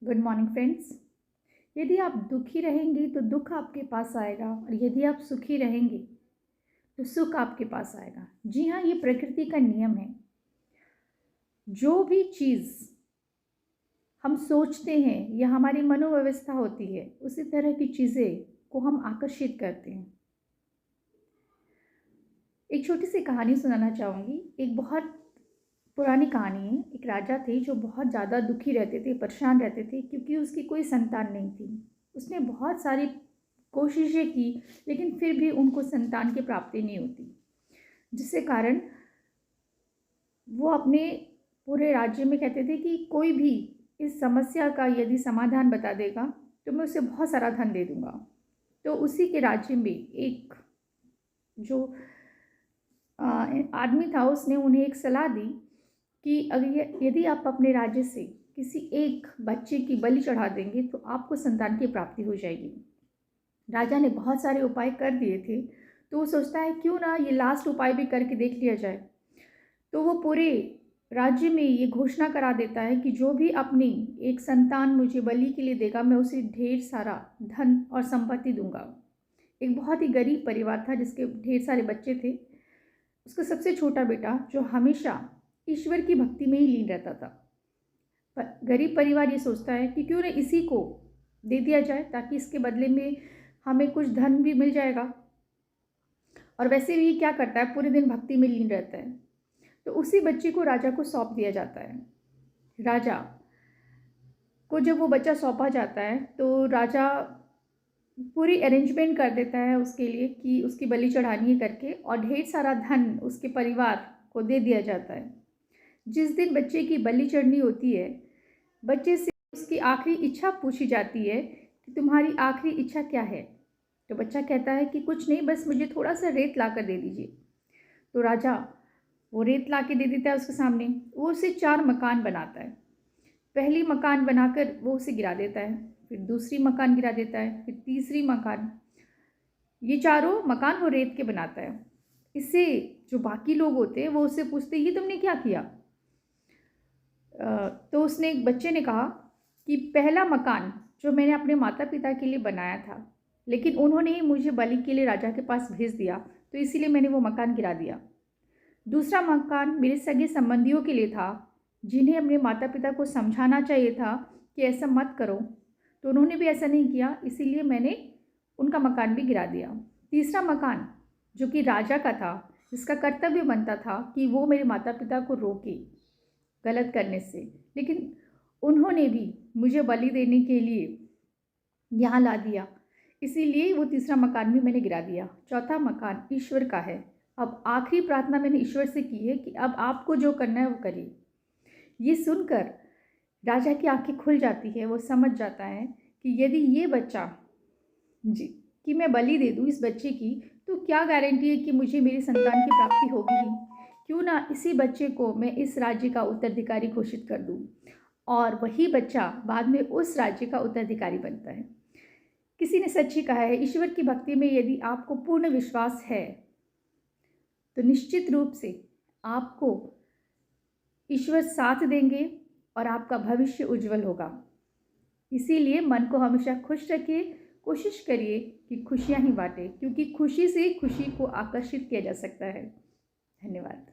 Good morning friends. यदि आप दुखी रहेंगे तो दुख आपके पास आएगा, और यदि आप सुखी रहेंगे तो सुख आपके पास आएगा। जी हाँ, ये प्रकृति का नियम है। जो भी चीज़ हम सोचते हैं या हमारी मनोव्यवस्था होती है, उसी तरह की चीज़ें को हम आकर्षित करते हैं। एक छोटी सी कहानी सुनाना चाहूँगी। एक बहुत पुरानी कहानी है। एक राजा थे जो बहुत ज़्यादा दुखी रहते थे, परेशान रहते थे, क्योंकि उसकी कोई संतान नहीं थी। उसने बहुत सारी कोशिशें की, लेकिन फिर भी उनको संतान की प्राप्ति नहीं होती, जिससे कारण वो अपने पूरे राज्य में कहते थे कि कोई भी इस समस्या का यदि समाधान बता देगा तो मैं उसे बहुत सारा धन दे दूँगा। तो उसी के राज्य में एक जो आदमी था, उसने उन्हें एक सलाह दी कि अगर यदि आप अपने राज्य से किसी एक बच्चे की बलि चढ़ा देंगे तो आपको संतान की प्राप्ति हो जाएगी। राजा ने बहुत सारे उपाय कर दिए थे, तो वो सोचता है क्यों ना ये लास्ट उपाय भी करके देख लिया जाए। तो वो पूरे राज्य में ये घोषणा करा देता है कि जो भी अपनी एक संतान मुझे बलि के लिए देगा, मैं उसे ढेर सारा धन और संपत्ति दूंगा। एक बहुत ही गरीब परिवार था जिसके ढेर सारे बच्चे थे। उसका सबसे छोटा बेटा जो हमेशा ईश्वर की भक्ति में ही लीन रहता था। पर गरीब परिवार ये सोचता है कि क्यों न इसी को दे दिया जाए, ताकि इसके बदले में हमें कुछ धन भी मिल जाएगा। और वैसे भी क्या करता है, पूरे दिन भक्ति में लीन रहता है। तो उसी बच्चे को राजा को सौंप दिया जाता है। राजा को जब वो बच्चा सौंपा जाता है तो राजा पूरी अरेंजमेंट कर देता है उसके लिए कि उसकी बलि चढ़ानी है करके, और ढेर सारा धन उसके परिवार को दे दिया जाता है। जिस दिन बच्चे की बलि चढ़नी होती है, बच्चे से उसकी आखिरी इच्छा पूछी जाती है कि तुम्हारी आखिरी इच्छा क्या है। तो बच्चा कहता है कि कुछ नहीं, बस मुझे थोड़ा सा रेत ला कर दे दीजिए। तो राजा वो रेत ला के दे देता है उसके सामने। वो उसे 4 मकान बनाता है। पहली मकान बनाकर वो उसे गिरा देता है, फिर दूसरी मकान गिरा देता है, फिर तीसरी मकान। ये चारों मकान वो रेत के बनाता है। इससे जो बाकी लोग होते हैं वो उससे पूछते ये तुमने क्या किया। तो उसने एक बच्चे ने कहा कि पहला मकान जो मैंने अपने माता पिता के लिए बनाया था, लेकिन उन्होंने ही मुझे बलि के लिए राजा के पास भेज दिया, तो इसीलिए मैंने वो मकान गिरा दिया। दूसरा मकान मेरे सगे संबंधियों के लिए था, जिन्हें अपने माता पिता को समझाना चाहिए था कि ऐसा मत करो, तो उन्होंने भी ऐसा नहीं किया, इसीलिए मैंने उनका मकान भी गिरा दिया। तीसरा मकान जो कि राजा का था, जिसका कर्तव्य बनता था कि वो मेरे माता पिता को रोके गलत करने से, लेकिन उन्होंने भी मुझे बलि देने के लिए यहाँ ला दिया, इसीलिए वो तीसरा मकान भी मैंने गिरा दिया। चौथा मकान ईश्वर का है। अब आखिरी प्रार्थना मैंने ईश्वर से की है कि अब आपको जो करना है वो करिए। ये सुनकर राजा की आंखें खुल जाती है। वो समझ जाता है कि यदि ये बच्चा जी कि मैं बलि दे दूँ इस बच्चे की, तो क्या गारंटी है कि मुझे मेरी संतान की प्राप्ति होगी ही। क्यों ना इसी बच्चे को मैं इस राज्य का उत्तराधिकारी घोषित कर दूँ, और वही बच्चा बाद में उस राज्य का उत्तराधिकारी बनता है। किसी ने सच ही कहा है, ईश्वर की भक्ति में यदि आपको पूर्ण विश्वास है तो निश्चित रूप से आपको ईश्वर साथ देंगे और आपका भविष्य उज्जवल होगा। इसीलिए मन को हमेशा खुश रखिए। कोशिश करिए कि खुशियां ही बांटें, क्योंकि खुशी से खुशी को आकर्षित किया जा सकता है। धन्यवाद।